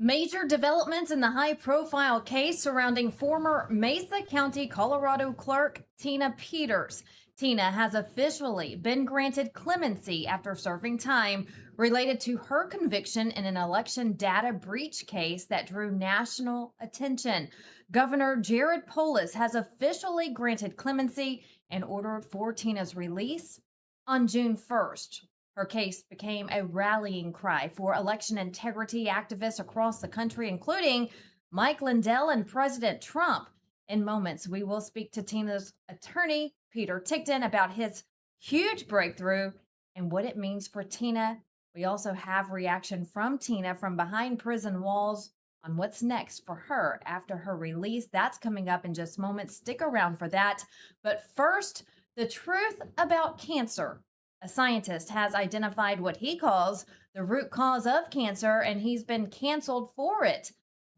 Major developments in the high-profile case surrounding former Mesa County, Colorado clerk Tina Peters. Tina has officially been granted clemency after serving time related to her conviction in an election data breach case that drew national attention. Governor Jared Polis has officially granted clemency and ordered for Tina's release on June 1st. Her case became a rallying cry for election integrity activists across the country, including Mike Lindell and President Trump. In moments, we will speak to Tina's attorney, Peter Tickton, about his huge breakthrough and what it means for Tina. We also have reaction from Tina from behind prison walls on what's next for her after her release. That's coming up in just moments. Stick around for that. But first, the truth about cancer. A scientist has identified what he calls the root cause of cancer, and he's been canceled for it.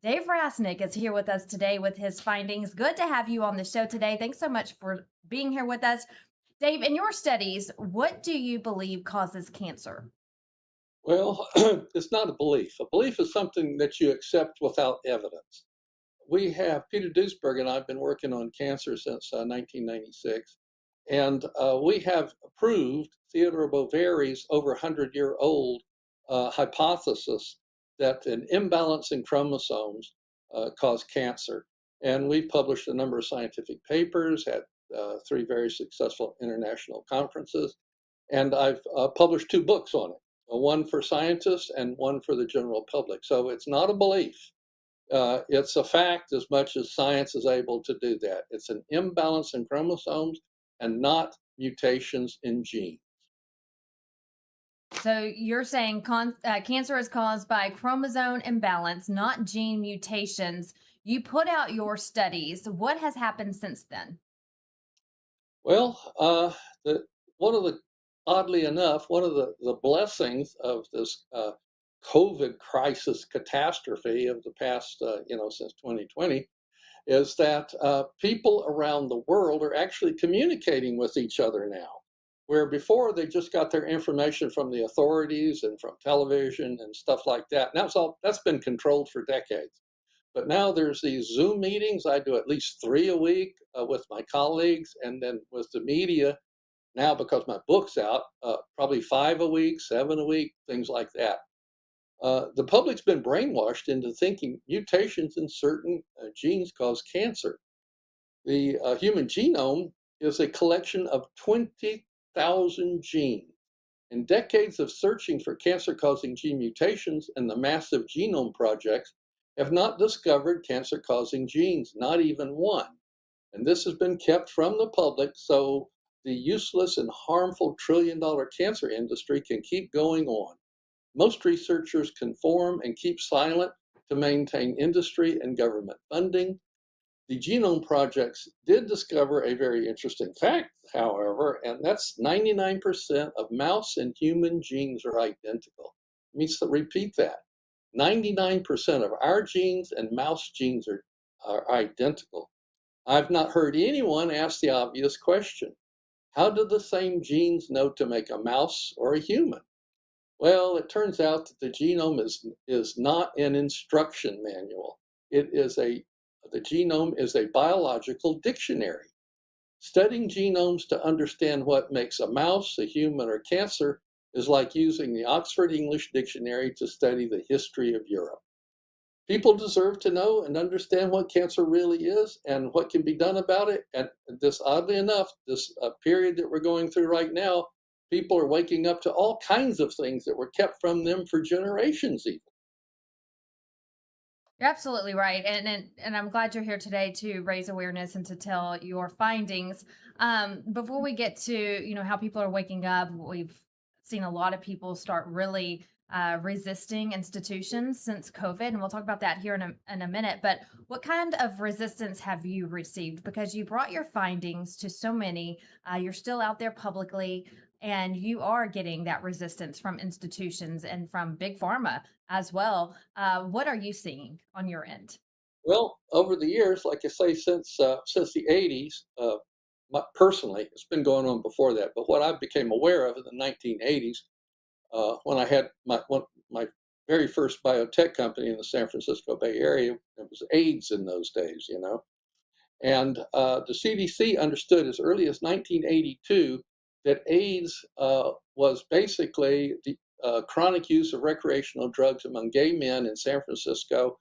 Dave Rasnick is here with us today with his findings. Good to have you on the show today. Thanks so much for being here with us. Dave, in your studies, what do you believe causes cancer? Well, it's not a belief. A belief is something that you accept without evidence. Peter Duesberg and I have been working on cancer since 1996, and we have proved Theodore Bovary's over 100-year-old hypothesis that an imbalance in chromosomes cause cancer. And we've published a number of scientific papers, had 3 very successful international conferences, and I've published 2 books on it. One for scientists and one for the general public. So it's not a belief. It's a fact as much as science is able to do that. It's an imbalance in chromosomes and not mutations in genes. So you're saying cancer is caused by chromosome imbalance, not gene mutations. You put out your studies. What has happened since then? Well, one of the oddly enough, one of the blessings of this COVID crisis catastrophe of the past, since 2020, is that people around the world are actually communicating with each other now, where before they just got their information from the authorities and from television and stuff like that. And that's been controlled for decades. But now there's these Zoom meetings. I do at least 3 a week with my colleagues, and then with the media. Now, because my book's out, probably 5 a week, 7 a week, things like that. The public's been brainwashed into thinking mutations in certain genes cause cancer. The human genome is a collection of 20,000 genes. And decades of searching for cancer-causing gene mutations and the massive genome projects have not discovered cancer-causing genes, not even one. And this has been kept from the public so the useless and harmful trillion-dollar cancer industry can keep going on. Most researchers conform and keep silent to maintain industry and government funding. The genome projects did discover a very interesting fact, however, and that's 99% of mouse and human genes are identical. It means to repeat that. 99% of our genes and mouse genes are identical. I've not heard anyone ask the obvious question. How do the same genes know to make a mouse or a human? Well, it turns out that the genome is not an instruction manual. The genome is a biological dictionary. Studying genomes to understand what makes a mouse, a human, or cancer is like using the Oxford English Dictionary to study the history of Europe. People deserve to know and understand what cancer really is and what can be done about it. And oddly enough, this period that we're going through right now, people are waking up to all kinds of things that were kept from them for generations even. You're absolutely right, and I'm glad you're here today to raise awareness and to tell your findings. Before we get to how people are waking up, we've seen a lot of people start really resisting institutions since COVID, and we'll talk about that here in a minute. But what kind of resistance have you received? Because you brought your findings to so many, you're still out there publicly, and you are getting that resistance from institutions and from big pharma as well. What are you seeing on your end? Well, over the years, like I say, since the 80s, personally, it's been going on before that. But what I became aware of in the 1980s, when I had my very first biotech company in the San Francisco Bay Area. It was AIDS in those days, you know. And the CDC understood as early as 1982 that AIDS was basically the chronic use of recreational drugs among gay men in San Francisco,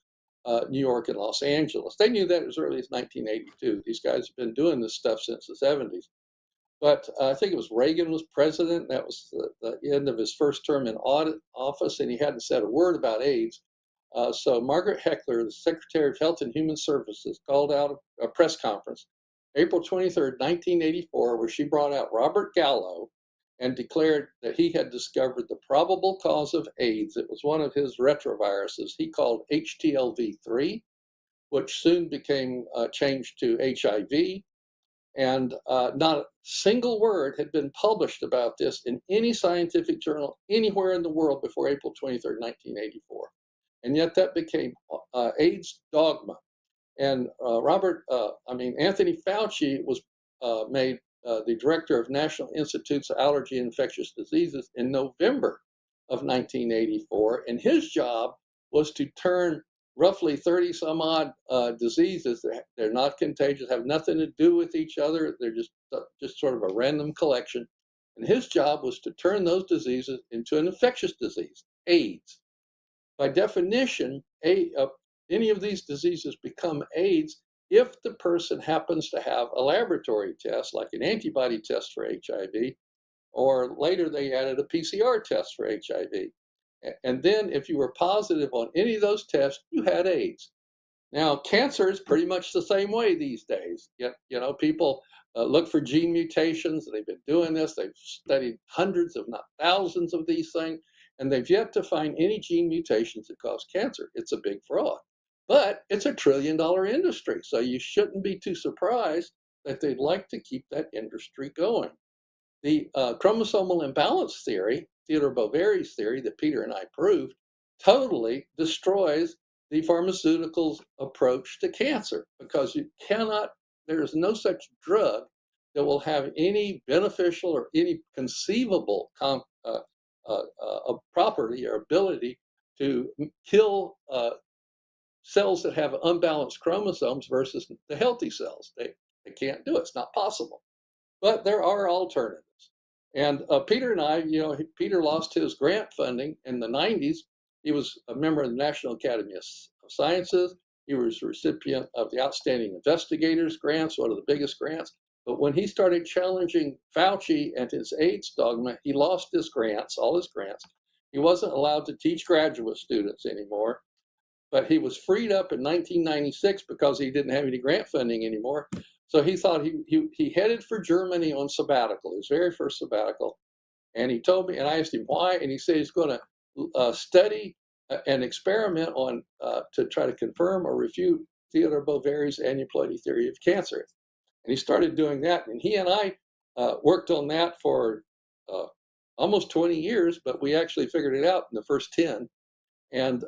New York, and Los Angeles. They knew that as early as 1982. These guys have been doing this stuff since the 70s. But I think it was Reagan was president. That was the end of his first term in office, and he hadn't said a word about AIDS. So Margaret Heckler, the Secretary of Health and Human Services, called out a press conference, April 23rd, 1984, where she brought out Robert Gallo and declared that he had discovered the probable cause of AIDS. It was one of his retroviruses he called HTLV3, which soon became changed to HIV. And not a single word had been published about this in any scientific journal anywhere in the world before April 23rd, 1984. And yet that became AIDS dogma. And Anthony Fauci was made the director of National Institutes of Allergy and Infectious Diseases in November of 1984. And his job was to turn roughly 30 some odd diseases that they're not contagious, have nothing to do with each other. They're just sort of a random collection. And his job was to turn those diseases into an infectious disease, AIDS. By definition, any of these diseases become AIDS if the person happens to have a laboratory test, like an antibody test for HIV, or later they added a PCR test for HIV. And then if you were positive on any of those tests, you had AIDS. Now, cancer is pretty much the same way these days. Yet, people look for gene mutations. They've been doing this. They've studied hundreds, if not thousands of these things, and they've yet to find any gene mutations that cause cancer. It's a big fraud. But it's $1 trillion industry, so you shouldn't be too surprised that they'd like to keep that industry going. The chromosomal imbalance theory, Theodore Boveri's theory that Peter and I proved, totally destroys the pharmaceuticals approach to cancer, because there is no such drug that will have any beneficial or any conceivable property or ability to kill cells that have unbalanced chromosomes versus the healthy cells. They can't do it. It's not possible. But there are alternatives. And Peter and I, Peter lost his grant funding in the 90s. He was a member of the National Academy of Sciences. He was a recipient of the Outstanding Investigators grants, one of the biggest grants. But when he started challenging Fauci and his AIDS dogma, he lost his grants, all his grants. He wasn't allowed to teach graduate students anymore. But he was freed up in 1996 because he didn't have any grant funding anymore. So he thought he headed for Germany on sabbatical, his very first sabbatical. And he told me, and I asked him why, and he said he's going to study and experiment on to try to confirm or refute Theodore Boveri's aneuploidy theory of cancer. And he started doing that, and he and I worked on that for almost 20 years, but we actually figured it out in the first 10. And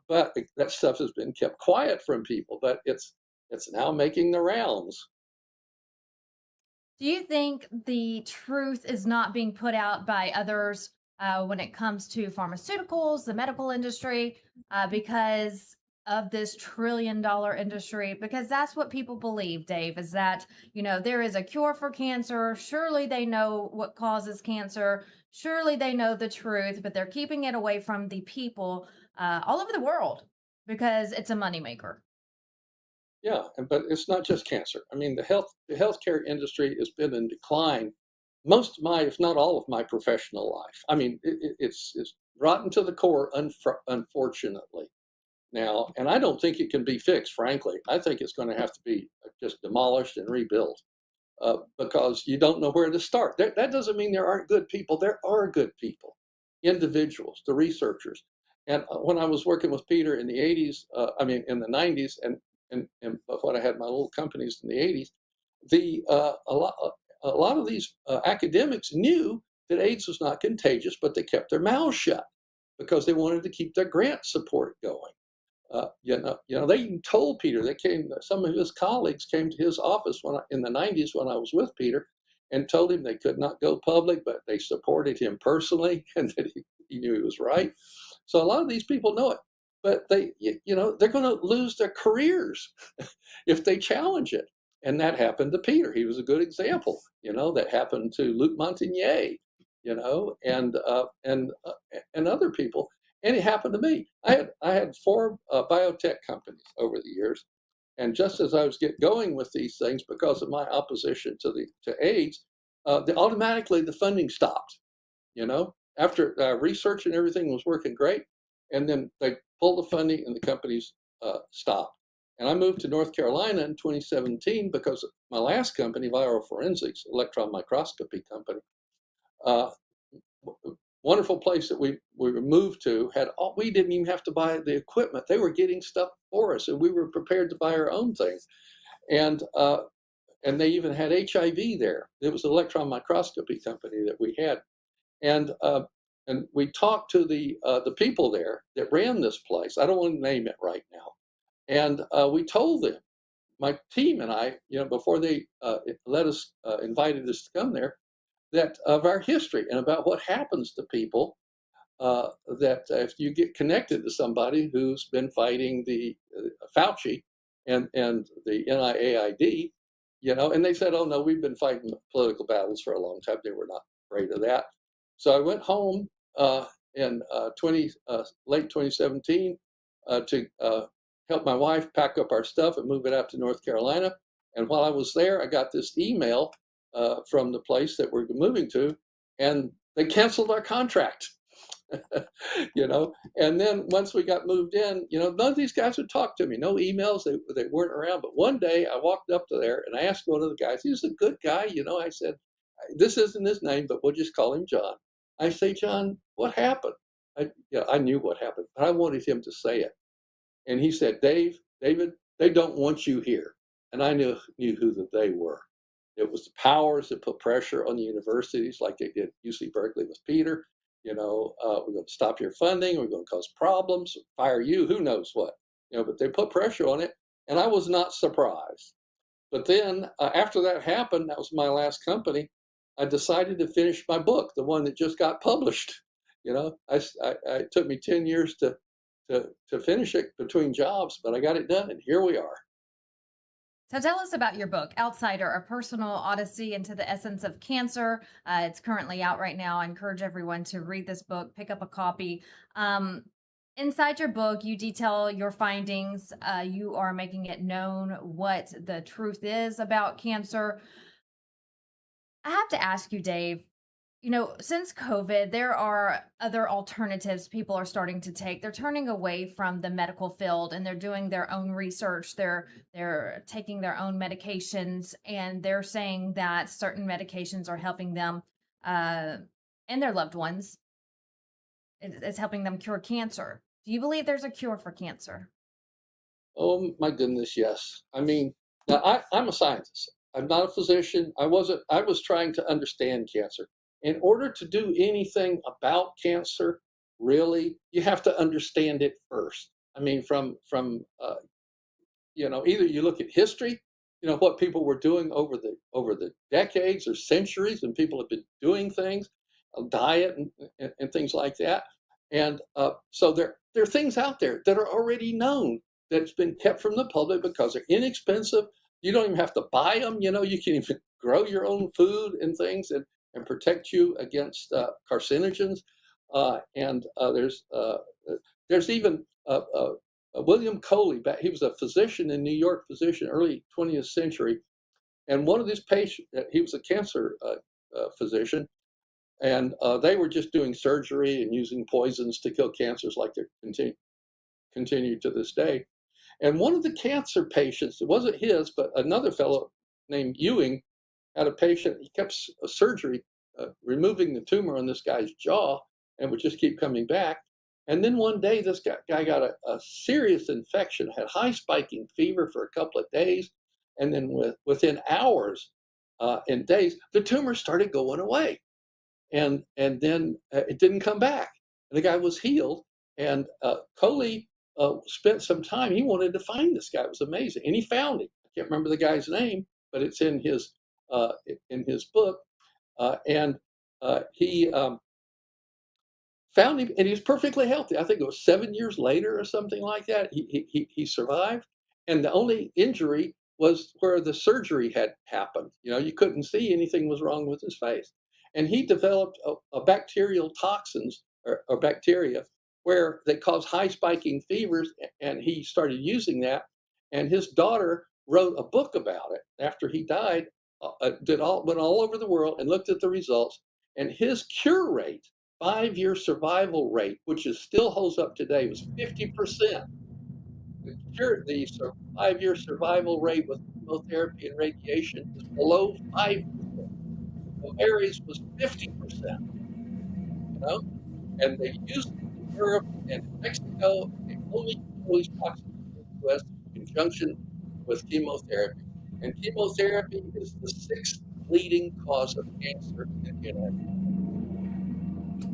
but that stuff has been kept quiet from people, but it's now making the rounds. Do you think the truth is not being put out by others when it comes to pharmaceuticals, the medical industry, because of this $1 trillion industry? Because that's what people believe, Dave, is that, there is a cure for cancer. Surely they know what causes cancer. Surely they know the truth, but they're keeping it away from the people all over the world because it's a moneymaker. Yeah, but it's not just cancer. I mean, the healthcare industry has been in decline most of my, if not all of my professional life. I mean, it's rotten to the core, unfortunately. Now, and I don't think it can be fixed, frankly. I think it's going to have to be just demolished and rebuilt because you don't know where to start. That doesn't mean there aren't good people. There are good people, individuals, the researchers. And when I was working with Peter in the 80s, in the 90s, and when I had my little companies in the 80s, a lot of these academics knew that AIDS was not contagious, but they kept their mouths shut because they wanted to keep their grant support going. They even told Peter. Some of his colleagues came to his office in the 90s when I was with Peter, and told him they could not go public, but they supported him personally, and that he knew he was right. So a lot of these people know it, but they're going to lose their careers if they challenge it. And that happened to Peter. He was a good example. That happened to Luc Montagnier, and other people. And it happened to me. I had four biotech companies over the years, and just as I was going with these things, because of my opposition to AIDS, automatically the funding stopped. After research and everything was working great, and then they pulled the funding and the companies stopped. And I moved to North Carolina in 2017 because my last company, Viral Forensics, electron microscopy company, uh, wonderful place that we moved to, we didn't even have to buy the equipment. They were getting stuff for us, and we were prepared to buy our own things. And they even had HIV there. It was an electron microscopy company that we had. And we talked to the people there that ran this place. I don't want to name it right now. And we told them, my team and I, before they invited us to come there, that of our history and about what happens to people, that if you get connected to somebody who's been fighting the Fauci and the NIAID, and they said, oh no, we've been fighting political battles for a long time. They were not afraid of that. So I went home in late 2017 to help my wife pack up our stuff and move it out to North Carolina. And while I was there, I got this email from the place that we're moving to, and they canceled our contract. And then once we got moved in, none of these guys would talk to me, no emails, they weren't around. But one day I walked up to there and I asked one of the guys, he was a good guy, I said, this isn't his name, but we'll just call him John. I say, John, what happened? I knew what happened, but I wanted him to say it. And he said, David, they don't want you here. And I knew who the they were. It was the powers that put pressure on the universities, like they did UC Berkeley with Peter. We're going to stop your funding. We're going to cause problems, fire you, who knows what. But they put pressure on it, and I was not surprised. But then after that happened, that was my last company, I decided to finish my book, the one that just got published. It took me 10 years to finish it between jobs, but I got it done, and here we are. So tell us about your book, Outsider, A Personal Odyssey into the Essence of Cancer. It's currently out right now. I encourage everyone to read this book, pick up a copy. Inside your book, you detail your findings. You are making it known what the truth is about cancer. I have to ask you, Dave, since COVID, there are other alternatives people are starting to take. They're turning away from the medical field and they're doing their own research. They're taking their own medications, and they're saying that certain medications are helping them and their loved ones. It's helping them cure cancer. Do you believe there's a cure for cancer? Oh my goodness, yes. I mean, now I'm a scientist. I'm not a physician. I was trying to understand cancer. In order to do anything about cancer, really, you have to understand it first. I mean, from either you look at history, what people were doing over the decades or centuries, and people have been doing things, diet and things like that. And so there are things out there that are already known that's been kept from the public because they're inexpensive. You don't even have to buy them. You can even grow your own food and things and protect you against carcinogens. And there's even William Coley. He was a physician in New York, early 20th century. And one of his patients, he was a cancer physician, and they were just doing surgery and using poisons to kill cancers like they continue to this day. And one of the cancer patients, it wasn't his, but another fellow named Ewing had a patient. He kept surgery, removing the tumor on this guy's jaw, and would just keep coming back. And then one day, this guy got a serious infection, had high spiking fever for a couple of days. And then within hours and days, the tumor started going away. And then it didn't come back. And the guy was healed. And Coley spent some time. He wanted to find this guy. It was amazing. And he found him. I can't remember the guy's name, but it's in his book. And he found him, and he was perfectly healthy. I think it was 7 years later or something like that. He survived, and the only injury was where the surgery had happened. You know, you couldn't see anything was wrong with his face, and he developed a bacterial toxins or bacteria where they cause high spiking fevers, and he started using that. And his daughter wrote a book about it after he died. Went all over the world and looked at the results, and his cure rate, 5-year survival rate, which is still holds up today, was 50%. The 5-year survival rate with chemotherapy and radiation is below 5%. So Mary's was 50%, you know, and they used it in Europe and in Mexico. They only use toxins in the US in conjunction with chemotherapy. And chemotherapy is the 6th leading cause of cancer in the United States.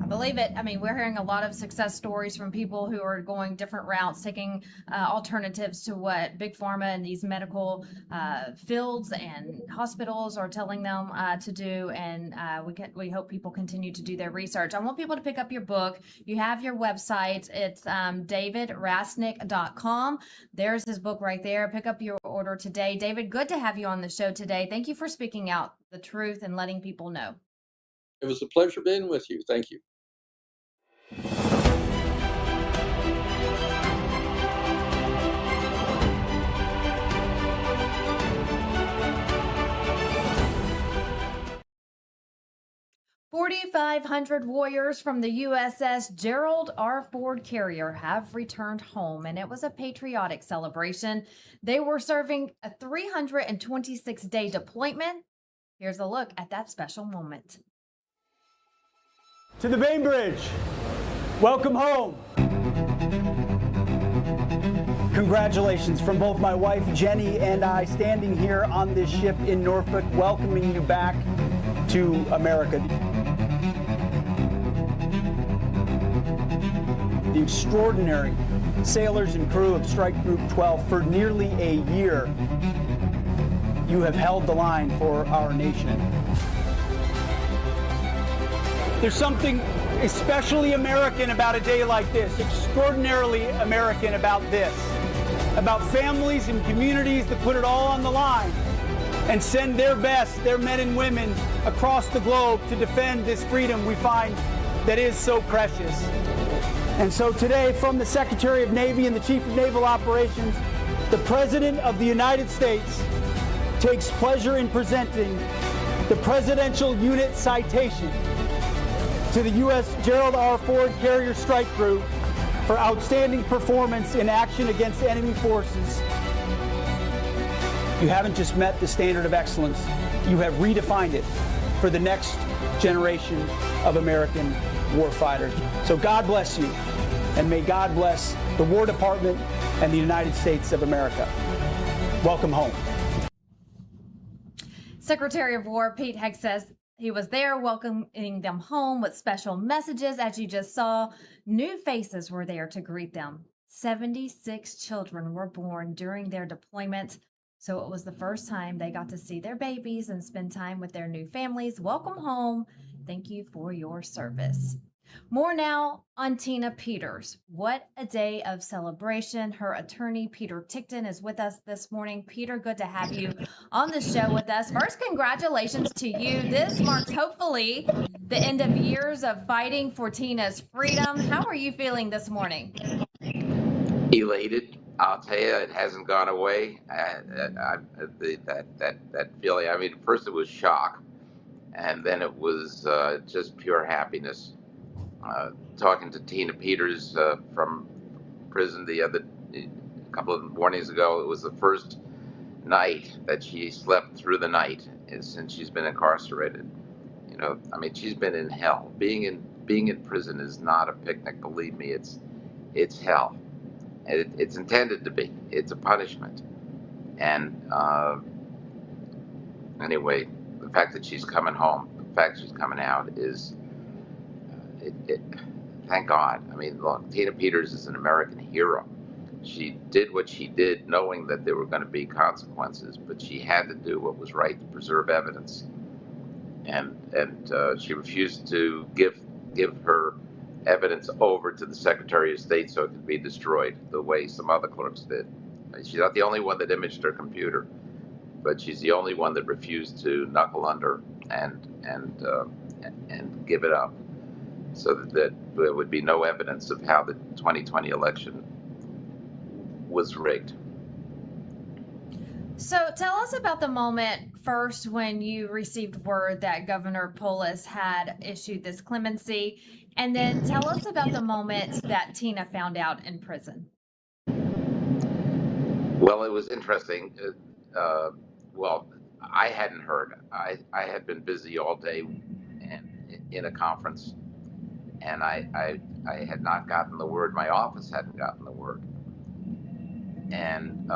I believe it. I mean, we're hearing a lot of success stories from people who are going different routes, taking alternatives to what big pharma and these medical fields and hospitals are telling them to do. And we hope people continue to do their research. I want people to pick up your book. You have your website. It's davidrasnick.com. There's his book right there. Pick up your order today. David, good to have you on the show today. Thank you for speaking out the truth and letting people know. It was a pleasure being with you. Thank you. $4,500 warriors from the USS Gerald R. Ford carrier have returned home, and it was a patriotic celebration. They were serving a 326-day deployment. Here's a look at that special moment. To the Bainbridge, welcome home. Congratulations from both my wife Jenny and I, standing here on this ship in Norfolk, welcoming you back to America. The extraordinary sailors and crew of Strike Group 12, for nearly a year, you have held the line for our nation. There's something especially American about a day like this, extraordinarily American about this, about families and communities that put it all on the line and send their best, their men and women, across the globe to defend this freedom we find that is so precious. And so today, from the Secretary of Navy and the Chief of Naval Operations, the President of the United States takes pleasure in presenting the Presidential Unit Citation to the U.S. Gerald R. Ford Carrier Strike Group for outstanding performance in action against enemy forces. You haven't just met the standard of excellence, you have redefined it for the next generation of American warfighters. So God bless you, and may God bless the War Department and the United States of America. Welcome home. Secretary of War Pete Hegseth says he was there welcoming them home with special messages. As you just saw, new faces were there to greet them. 76 children were born during their deployment, so it was the first time they got to see their babies and spend time with their new families. Welcome home. Thank you for your service. More now on Tina Peters. What a day of celebration. Her attorney, Peter Tickton, is with us this morning. Peter, good to have you on the show with us. First, congratulations to you. This marks, hopefully, the end of years of fighting for Tina's freedom. How are you feeling this morning? Elated. I'll tell you, it hasn't gone away. That feeling, I mean, first it was shock, and then it was just pure happiness. Talking to Tina Peters from prison a couple of mornings ago, it was the first night that she slept through the night since she's been incarcerated. You know, I mean, she's been in hell. Being in prison is not a picnic. Believe me, it's hell. It's intended to be. It's a punishment. And anyway, the fact that she's coming home, the fact she's coming out is. Thank God. I mean, look, Tina Peters is an American hero. She did what she did knowing that there were going to be consequences, but she had to do what was right to preserve evidence. And she refused to give her evidence over to the Secretary of State so it could be destroyed the way some other clerks did. She's not the only one that imaged her computer, but she's the only one that refused to knuckle under and give it up, so that there would be no evidence of how the 2020 election was rigged. So tell us about the moment first when you received word that Governor Polis had issued this clemency, and then tell us about the moment that Tina found out in prison. Well, it was interesting. Well, I hadn't heard. I had been busy all day and in a conference, and I had not gotten the word. My office hadn't gotten the word, and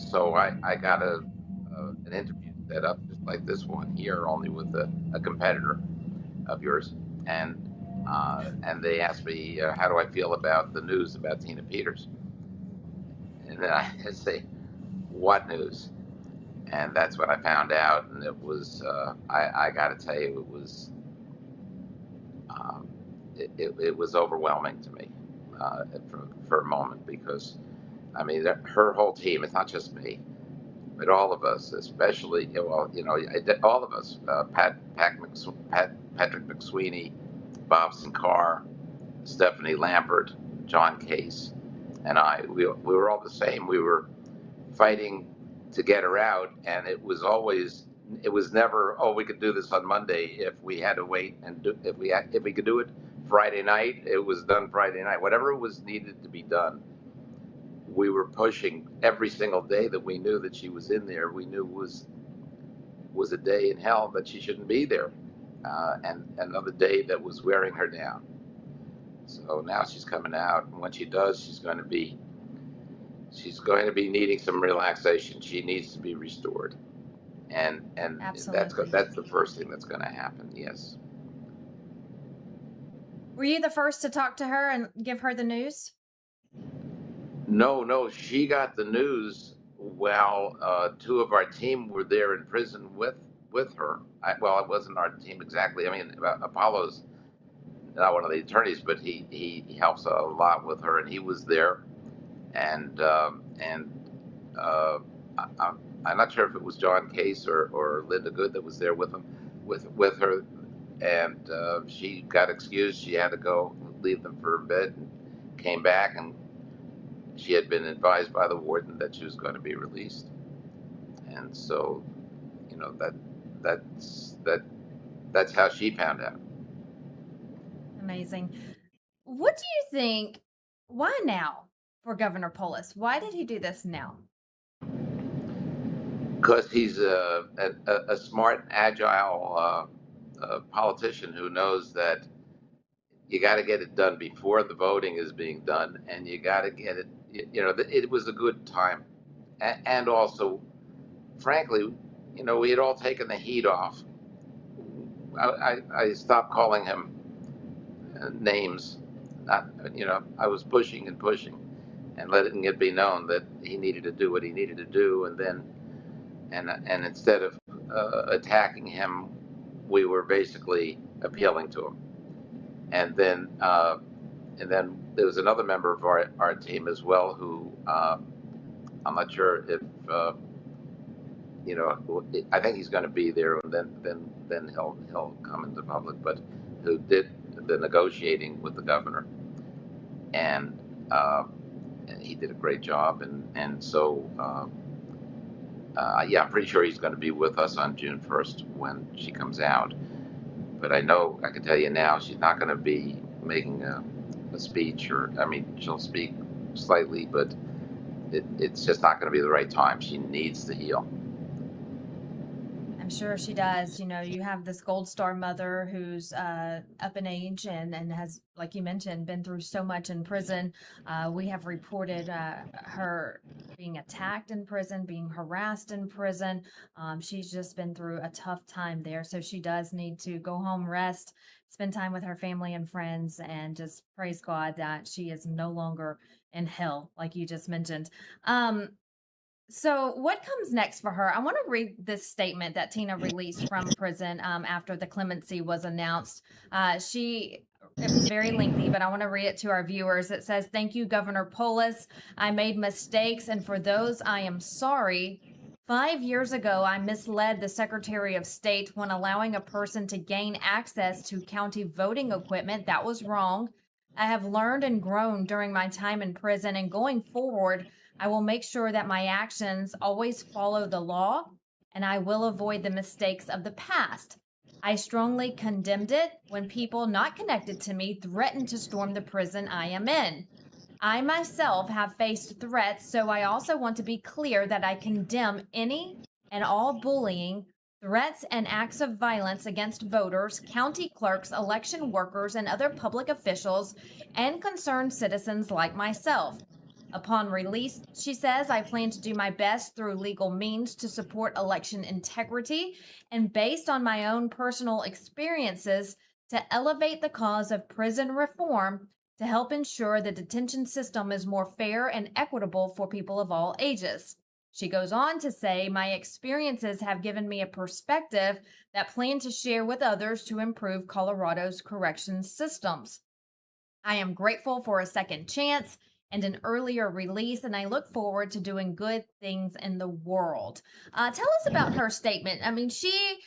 so I got an interview set up just like this one here, only with a competitor of yours, and they asked me how do I feel about the news about Tina Peters, and then I say, what news? And that's when I found out, and it was I got to tell you, it was it was overwhelming to me for a moment, because I mean her whole team. It's not just me, but all of us, especially well, all of us, Patrick McSweeney, Bob Sinclair, Stephanie Lambert, John Case, and we were all the same. We were fighting to get her out, and it was never, oh, we could do this on Monday. If we had to wait and if we could do it Friday night, it was done Friday night. Whatever was needed to be done, we were pushing every single day that we knew that she was in there. We knew was a day in hell that she shouldn't be there, and another day that was wearing her down. So now she's coming out, and when she does, she's going to be needing some relaxation. She needs to be restored, and Absolutely. that's the first thing that's going to happen. Yes. Were you the first to talk to her and give her the news? No, she got the news while two of our team were there in prison with her. Well, it wasn't our team exactly. I mean, Apollo's not one of the attorneys, but he helps a lot with her, and he was there. And I'm not sure if it was John Case or Linda Good that was there with him, with her, and she got excused. She had to go leave them for a bit, and came back, and she had been advised by the warden that she was going to be released, and so that's how she found out. Amazing. What do you think? Why now for Governor Polis? Why did he do this now? Because he's a smart, agile politician who knows that you got to get it done before the voting is being done, and you got to get it. It was a good time, and also, frankly, we had all taken the heat off. I stopped calling him names. I was pushing and pushing, and letting it be known that he needed to do what he needed to do, and then. And instead of attacking him, we were basically appealing to him. And then there was another member of our team as well who I'm not sure if I think he's going to be there, and then he'll come into public, but who did the negotiating with the governor, and he did a great job, and so. Yeah, I'm pretty sure he's going to be with us on June 1st when she comes out. But I can tell you now, she's not going to be making a speech, she'll speak slightly, but it's just not going to be the right time. She needs to heal. I'm sure she does. You have this Gold Star mother who's up in age and has, like you mentioned, been through so much in prison. We have reported her being attacked in prison, being harassed in prison. She's just been through a tough time there. So she does need to go home, rest, spend time with her family and friends, and just praise God that she is no longer in hell, like you just mentioned. So, what comes next for her? I want to read this statement that Tina released from prison after the clemency was announced. It was very lengthy, but I want to read it to our viewers. It says, "Thank you, Governor Polis. I made mistakes, and for those, I am sorry. 5 years ago, I misled the Secretary of State when allowing a person to gain access to county voting equipment. That was wrong. I have learned and grown during my time in prison, and going forward, I will make sure that my actions always follow the law, and I will avoid the mistakes of the past. I strongly condemned it when people not connected to me threatened to storm the prison I am in. I myself have faced threats, so I also want to be clear that I condemn any and all bullying, threats, and acts of violence against voters, county clerks, election workers, and other public officials, and concerned citizens like myself. Upon release, she says, I plan to do my best through legal means to support election integrity and based on my own personal experiences to elevate the cause of prison reform to help ensure the detention system is more fair and equitable for people of all ages. She goes on to say, my experiences have given me a perspective that I plan to share with others to improve Colorado's corrections systems. I am grateful for a second chance and an earlier release, and I look forward to doing good things in the world. Tell us about her statement. I mean, she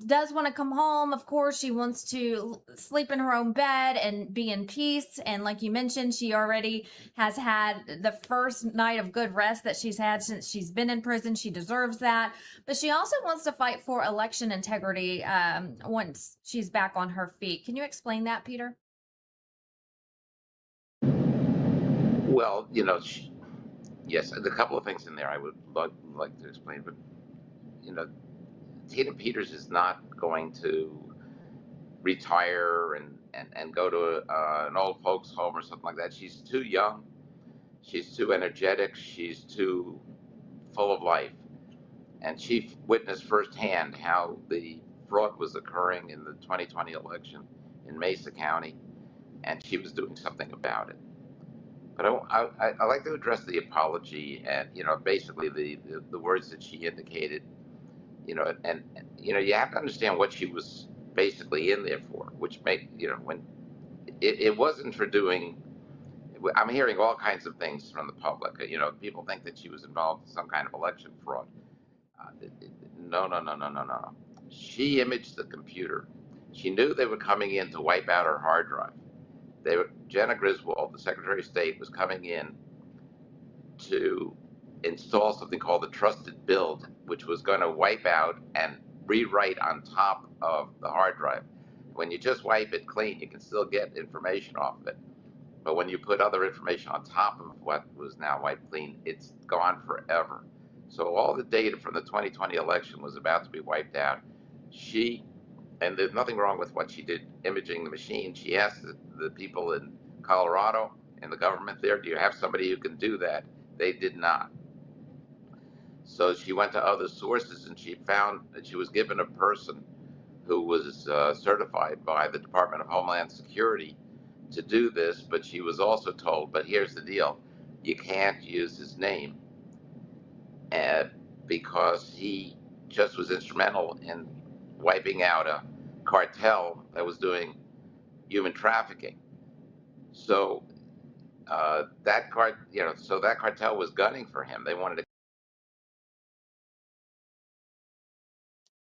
does want to come home. Of course, she wants to sleep in her own bed and be in peace. And like you mentioned, she already has had the first night of good rest that she's had since she's been in prison. She deserves that. But she also wants to fight for election integrity once she's back on her feet. Can you explain that, Peter? Well, yes, a couple of things in there I would like to explain, but you know, Tina Peters is not going to retire and go to an old folks home or something like that. She's too young. She's too energetic. She's too full of life. And she witnessed firsthand how the fraud was occurring in the 2020 election in Mesa County, and she was doing something about it. But I like to address the apology and, basically the words that she indicated, you have to understand what she was basically in there for, which when it wasn't for doing, I'm hearing all kinds of things from the public. People think that she was involved in some kind of election fraud. No, no, no, no, no, no. She imaged the computer. She knew they were coming in to wipe out her hard drive. Jenna Griswold, the Secretary of State, was coming in to install something called the trusted build, which was going to wipe out and rewrite on top of the hard drive. When you just wipe it clean, you can still get information off of it. But when you put other information on top of what was now wiped clean, it's gone forever. So all the data from the 2020 election was about to be wiped out. And there's nothing wrong with what she did, imaging the machine. She asked the people in Colorado and the government there, do you have somebody who can do that? They did not. So she went to other sources and she found that she was given a person who was certified by the Department of Homeland Security to do this, but she was also told, but here's the deal, you can't use his name because he just was instrumental in wiping out a cartel that was doing human trafficking. So that cartel was gunning for him. They wanted to.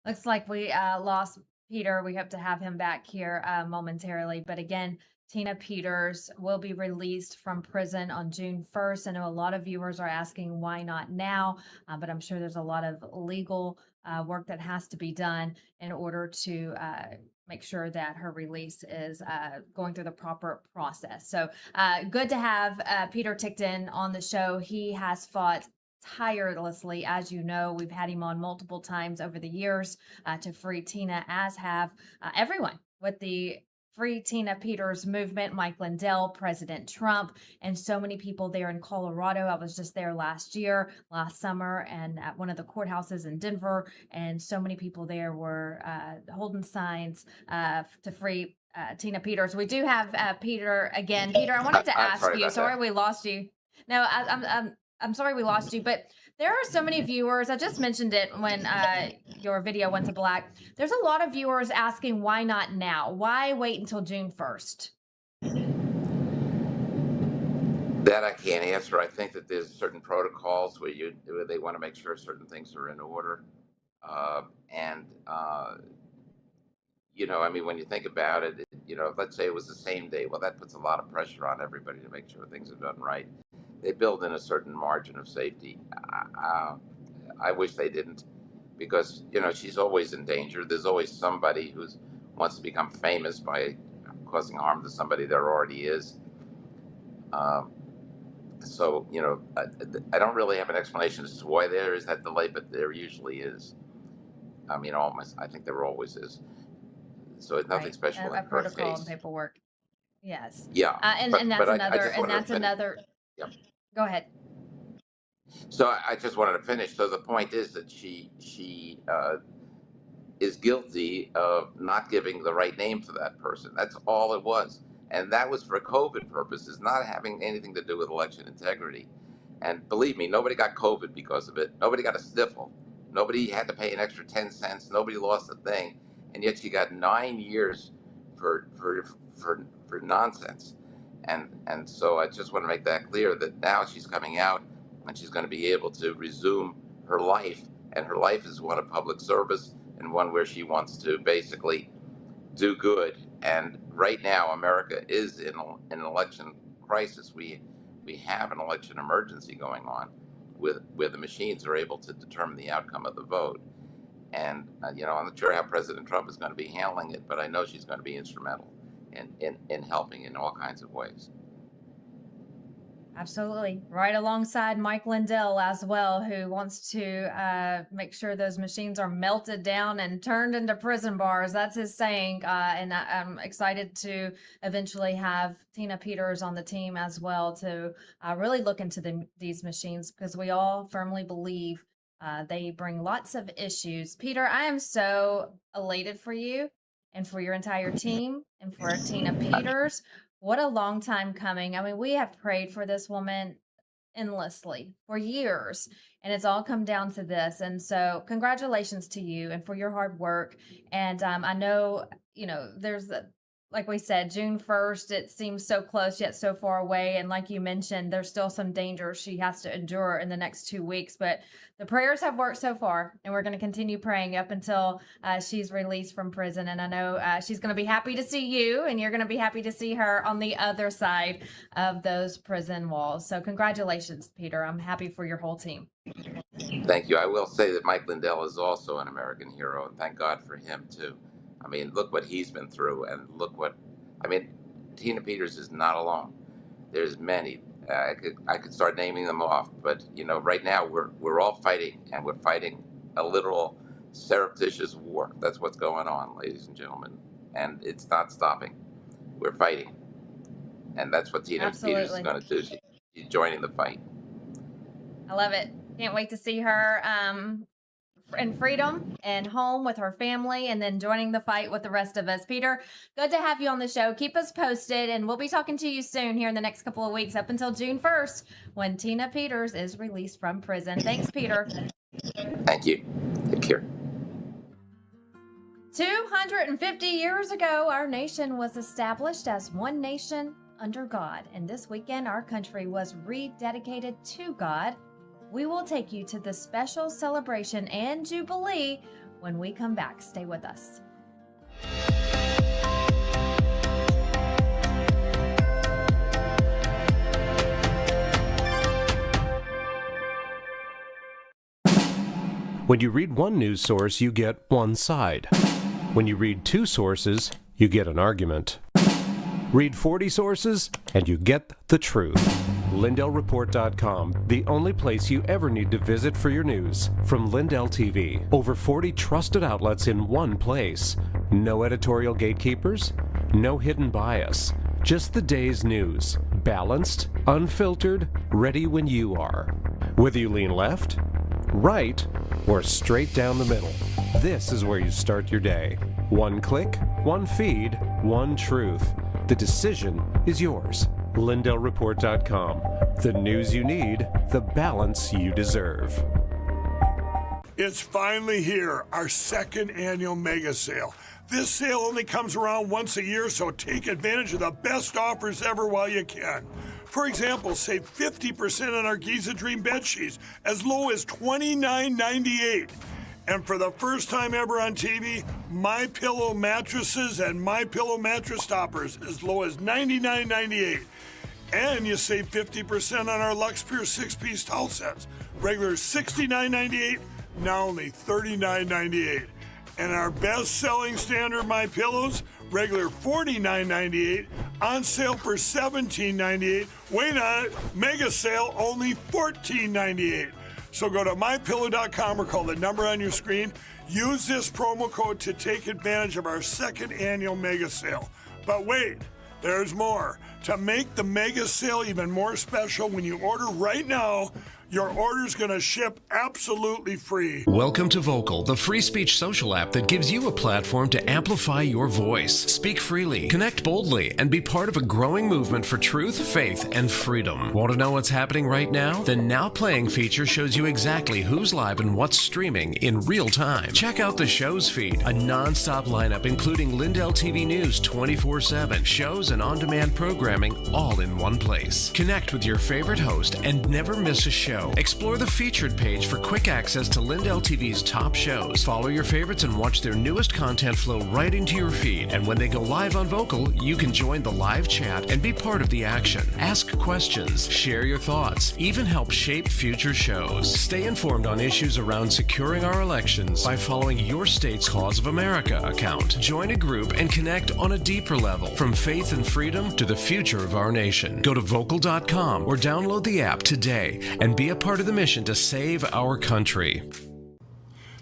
Looks like we lost Peter. We hope to have him back here momentarily. But again, Tina Peters will be released from prison on June 1st. I know a lot of viewers are asking why not now, but I'm sure there's a lot of legal work that has to be done in order to make sure that her release is going through the proper process. So good to have Peter Tickton on the show. He has fought tirelessly. As you know, we've had him on multiple times over the years to free Tina, as have everyone with the Free Tina Peters movement, Mike Lindell, President Trump, and so many people there in Colorado. I was just there last summer, and at one of the courthouses in Denver, and so many people there were holding signs to free Tina Peters. We do have Peter again. Peter, I wanted to ask you. Sorry we lost you. No, I'm sorry we lost you, but there are so many viewers. I just mentioned it when your video went to black. There's a lot of viewers asking why not now? Why wait until June 1st? That I can't answer. I think that there's certain protocols where they want to make sure certain things are in order. And I mean, when you think about it, let's say it was the same day. Well, that puts a lot of pressure on everybody to make sure things are done right. They build in a certain margin of safety. I wish they didn't, because she's always in danger. There's always somebody who wants to become famous by causing harm to somebody there already is. So I don't really have an explanation as to why there is that delay, but there usually is. I mean, I think there always is. So it's nothing special in a her protocol case. and paperwork. Yes. Yeah. And that's another. Yeah. Go ahead. So I just wanted to finish. So the point is that she is guilty of not giving the right name for that person. That's all it was. And that was for COVID purposes, not having anything to do with election integrity. And believe me, nobody got COVID because of it. Nobody got a sniffle. Nobody had to pay an extra 10 cents. Nobody lost a thing. And yet she got 9 years for nonsense. And so I just want to make that clear, that now she's coming out and she's going to be able to resume her life. And her life is one of public service and one where she wants to basically do good. And right now, America is in an election crisis. We have an election emergency going on, where the machines are able to determine the outcome of the vote. And I'm not sure how President Trump is going to be handling it, but I know she's going to be instrumental in helping in all kinds of ways. Absolutely. Right alongside Mike Lindell as well, who wants to make sure those machines are melted down and turned into prison bars. That's his saying. And I'm excited to eventually have Tina Peters on the team as well to really look into these machines, because we all firmly believe they bring lots of issues. Peter, I am so elated for you and for your entire team and for Tina Peters. What a long time coming. I mean, we have prayed for this woman endlessly for years, and it's all come down to this. And so congratulations to you and for your hard work. And I know, there's like we said, June 1st, it seems so close yet so far away. And like you mentioned, there's still some danger she has to endure in the next 2 weeks. But the prayers have worked so far, and we're going to continue praying up until she's released from prison. And I know she's going to be happy to see you, and you're going to be happy to see her on the other side of those prison walls. So congratulations, Peter. I'm happy for your whole team. Thank you. I will say that Mike Lindell is also an American hero, and thank God for him, too. I mean, look what he's been through, and Tina Peters is not alone. There's many. I could start naming them off, but right now we're all fighting, and we're fighting a literal surreptitious war. That's what's going on, ladies and gentlemen, and it's not stopping. We're fighting, and that's what Tina Peters is going to do. She's joining the fight. I love it. Can't wait to see her in freedom and home with her family, and then joining the fight with the rest of us. Peter, good to have you on the show. Keep us posted, and we'll be talking to you soon here in the next couple of weeks up until June 1st when Tina Peters is released from prison. Thanks, Peter. Thank you. Take care. 250 years ago, our nation was established as one nation under God, and this weekend our country was rededicated to God. We will take you to the special celebration and jubilee when we come back. Stay with us. When you read one news source, you get one side. When you read two sources, you get an argument. Read 40 sources, and you get the truth. LindellReport.com, the only place you ever need to visit for your news. From LINDELLTV, over 40 trusted outlets in one place. No editorial gatekeepers, no hidden bias. Just the day's news. Balanced, unfiltered, ready when you are. Whether you lean left, right, or straight down the middle, this is where you start your day. One click, one feed, one truth. The decision is yours. LindellReport.com, The news you need, the balance you deserve. It's finally here, our second annual mega sale. This sale only comes around once a year, so take advantage of the best offers ever while you can. For example, save 50% on our Giza Dream bed sheets, as low as $29.98. And for the first time ever on TV, MyPillow mattresses and MyPillow mattress toppers as low as $99.98. And you save 50% on our Lux Pure 6-piece towel sets. Regular $69.98, now only $39.98. And our best-selling standard MyPillows, regular $49.98, on sale for $17.98. Wait on it, mega sale, only $14.98. So go to mypillow.com or call the number on your screen. Use this promo code to take advantage of our second annual mega sale. But wait, there's more. To make the mega sale even more special, when you order right now, your order's gonna ship absolutely free. Welcome to Vocal, the free speech social app that gives you a platform to amplify your voice. Speak freely, connect boldly, and be part of a growing movement for truth, faith, and freedom. Want to know what's happening right now? The Now Playing feature shows you exactly who's live and what's streaming in real time. Check out the show's feed, a non-stop lineup including LINDELLTV News 24/7, shows and on-demand programming all in one place. Connect with your favorite host and never miss a show. Explore the featured page for quick access to LINDELLTV's top shows. Follow your favorites and watch their newest content flow right into your feed. And when they go live on Vocal, you can join the live chat and be part of the action. Ask questions, share your thoughts, even help shape future shows. Stay informed on issues around securing our elections by following your state's Cause of America account. Join a group and connect on a deeper level, from faith and freedom to the future of our nation. Go to vocal.com or download the app today and be a part of the mission to save our country.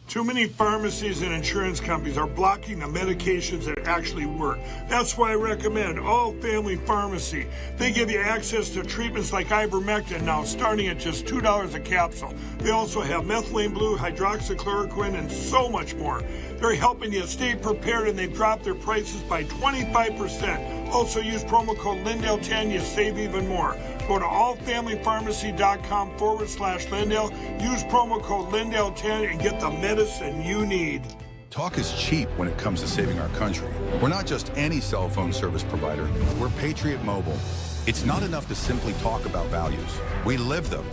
Too many pharmacies and insurance companies are blocking the medications that actually work. That's why I recommend All Family Pharmacy. They give you access to treatments like ivermectin now, starting at just $2 a capsule. They also have methylene blue, hydroxychloroquine, and so much more. They're helping you stay prepared, and they've dropped their prices by 25%. Also use promo code Lindell10, you save even more. Go to allfamilypharmacy.com/Lindell. Use promo code Lindell10 and get the medicine you need. Talk is cheap when it comes to saving our country. We're not just any cell phone service provider. We're Patriot Mobile. It's not enough to simply talk about values. We live them.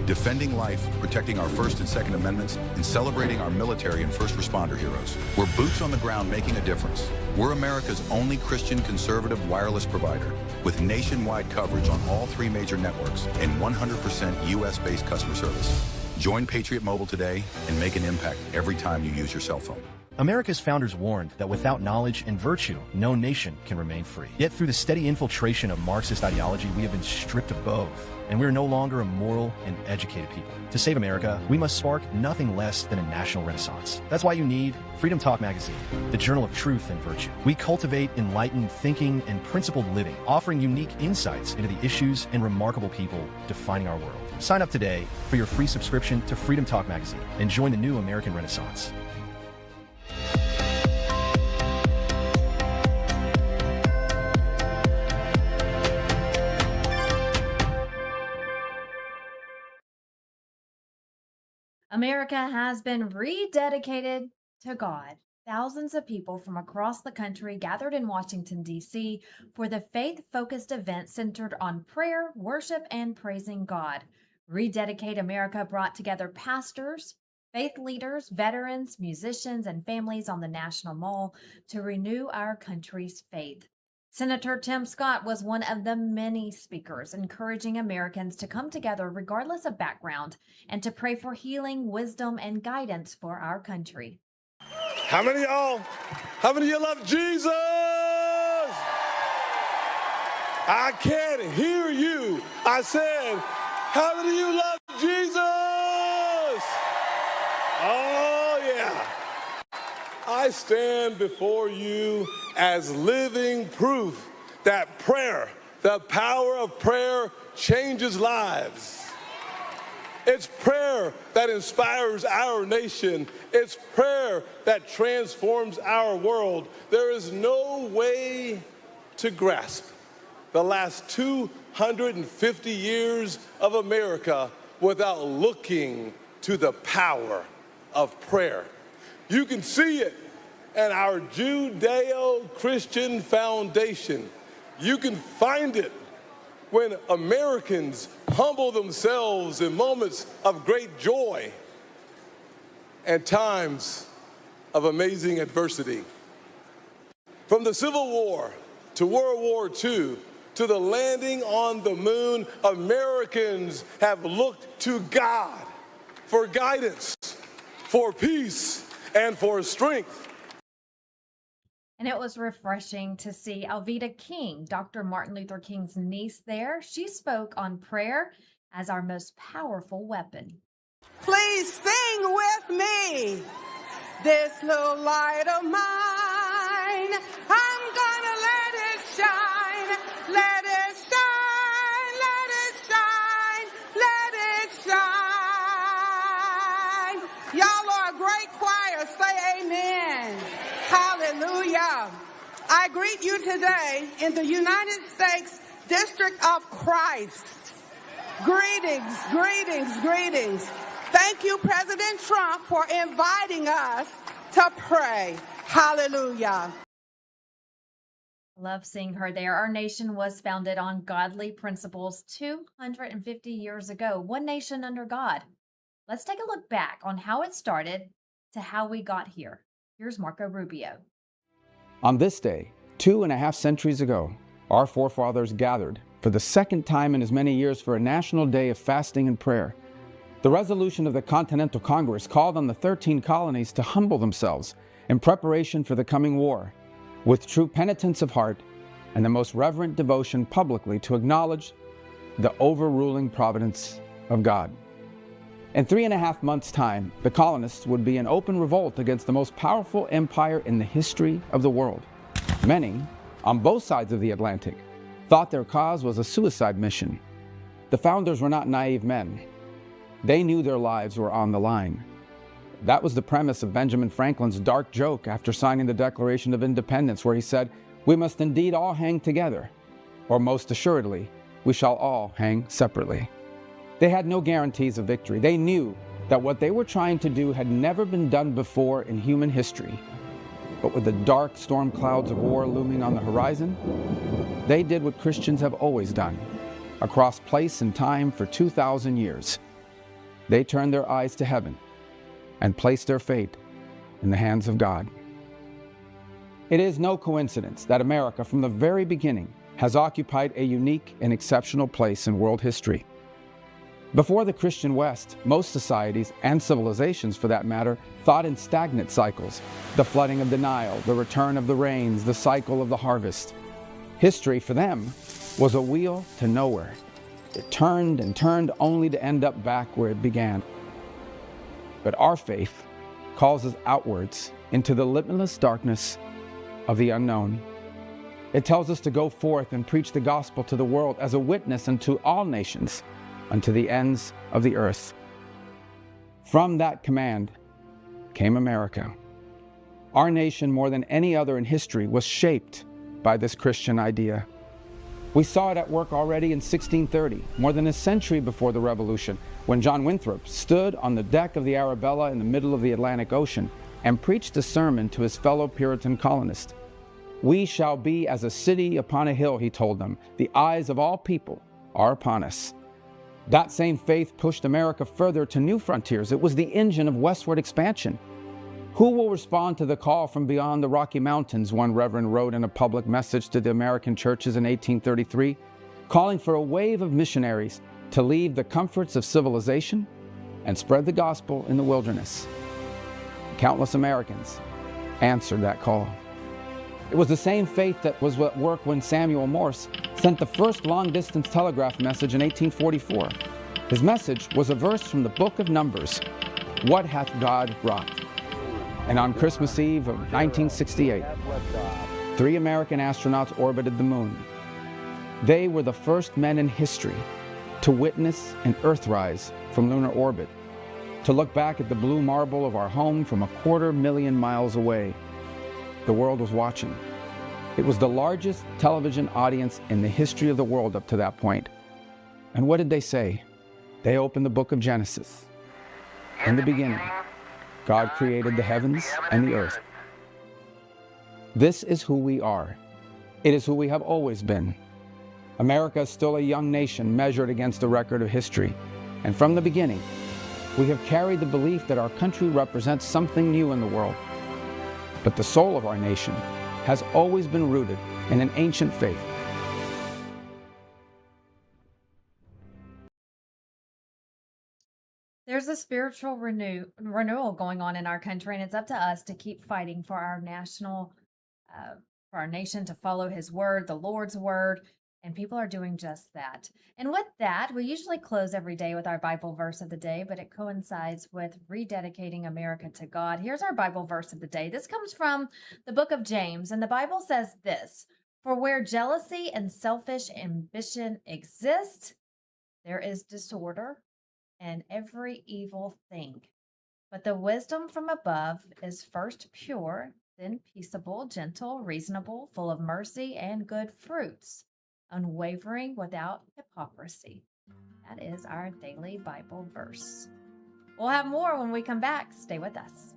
Defending life, protecting our First and Second Amendments, and celebrating our military and first responder heroes. We're boots on the ground making a difference. We're America's only Christian conservative wireless provider with nationwide coverage on all 3 major networks and 100% U.S.-based customer service. Join Patriot Mobile today and make an impact every time you use your cell phone. America's founders warned that without knowledge and virtue, no nation can remain free. Yet through the steady infiltration of Marxist ideology, we have been stripped of both, and we are no longer a moral and educated people. To save America, we must spark nothing less than a national renaissance. That's why you need Freedom Talk Magazine, the journal of truth and virtue. We cultivate enlightened thinking and principled living, offering unique insights into the issues and remarkable people defining our world. Sign up today for your free subscription to Freedom Talk Magazine and join the new American Renaissance. America has been rededicated to God. Thousands of people from across the country gathered in Washington, D.C. for the faith-focused event centered on prayer, worship, and praising God. Rededicate America brought together pastors, faith leaders, veterans, musicians, and families on the National Mall to renew our country's faith. Senator Tim Scott was one of the many speakers encouraging Americans to come together regardless of background and to pray for healing, wisdom, and guidance for our country. How many of you love Jesus? I can't hear you. I said, how many of you love Jesus? Oh, yeah. I stand before you as living proof that prayer, the power of prayer, changes lives. It's prayer that inspires our nation. It's prayer that transforms our world. There is no way to grasp the last 250 years of America without looking to the power of prayer. You can see it in our Judeo-Christian foundation. You can find it when Americans humble themselves in moments of great joy and times of amazing adversity. From the Civil War to World War II to the landing on the moon, Americans have looked to God for guidance, for peace, and for strength. And it was refreshing to see Alveda King, Dr. Martin Luther King's niece there. She spoke on prayer as our most powerful weapon. Please sing with me. This little light of mine, I'm gonna let it shine. Let it shine, let it shine, let it shine. Y'all are a great choir. Say amen. Hallelujah. I greet you today in the United States District of Christ. Greetings, greetings, greetings. Thank you, President Trump, for inviting us to pray. Hallelujah. Love seeing her there. Our nation was founded on godly principles 250 years ago. One nation under God. Let's take a look back on how it started to how we got here. Here's Marco Rubio. On this day, 2.5 centuries ago, our forefathers gathered for the second time in as many years for a national day of fasting and prayer. The resolution of the Continental Congress called on the 13 colonies to humble themselves in preparation for the coming war, with true penitence of heart and the most reverent devotion publicly to acknowledge the overruling providence of God. In 3.5 months' time, the colonists would be in open revolt against the most powerful empire in the history of the world. Many, on both sides of the Atlantic, thought their cause was a suicide mission. The founders were not naive men. They knew their lives were on the line. That was the premise of Benjamin Franklin's dark joke after signing the Declaration of Independence, where he said, "We must indeed all hang together, or most assuredly, we shall all hang separately." They had no guarantees of victory. They knew that what they were trying to do had never been done before in human history. But with the dark storm clouds of war looming on the horizon, they did what Christians have always done, across place and time for 2,000 years. They turned their eyes to heaven and placed their fate in the hands of God. It is no coincidence that America, from the very beginning, has occupied a unique and exceptional place in world history. Before the Christian West, most societies, and civilizations for that matter, thought in stagnant cycles: the flooding of the Nile, the return of the rains, the cycle of the harvest. History, for them, was a wheel to nowhere. It turned and turned only to end up back where it began. But our faith calls us outwards into the limitless darkness of the unknown. It tells us to go forth and preach the gospel to the world as a witness unto all nations, unto the ends of the earth. From that command came America. Our nation, more than any other in history, was shaped by this Christian idea. We saw it at work already in 1630, more than a century before the Revolution, when John Winthrop stood on the deck of the Arabella in the middle of the Atlantic Ocean and preached a sermon to his fellow Puritan colonists. "We shall be as a city upon a hill," he told them. "The eyes of all people are upon us." That same faith pushed America further to new frontiers. It was the engine of westward expansion. Who will respond to the call from beyond the Rocky Mountains, one reverend wrote in a public message to the American churches in 1833, calling for a wave of missionaries to leave the comforts of civilization and spread the gospel in the wilderness. Countless Americans answered that call. It was the same faith that was at work when Samuel Morse sent the first long-distance telegraph message in 1844. His message was a verse from the book of Numbers, "What hath God wrought?" And on Christmas Eve of 1968, 3 American astronauts orbited the moon. They were the first men in history to witness an Earthrise from lunar orbit, to look back at the blue marble of our home from 250,000 miles away. The world was watching. It was the largest television audience in the history of the world up to that point. And what did they say? They opened the book of Genesis. In the beginning, God created the heavens and the earth. This is who we are. It is who we have always been. America is still a young nation measured against the record of history. And from the beginning, we have carried the belief that our country represents something new in the world. But the soul of our nation has always been rooted in an ancient faith. There's a spiritual renewal going on in our country, and it's up to us to keep fighting for our for our nation to follow His word, the Lord's word, and people are doing just that. And with that, we usually close every day with our Bible verse of the day, but it coincides with rededicating America to God. Here's our Bible verse of the day. This comes from the book of James, and the Bible says this: "For where jealousy and selfish ambition exist, there is disorder and every evil thing. But the wisdom from above is first pure, then peaceable, gentle, reasonable, full of mercy and good fruits, unwavering, without hypocrisy." That is our daily Bible verse. We'll have more when we come back. Stay with us.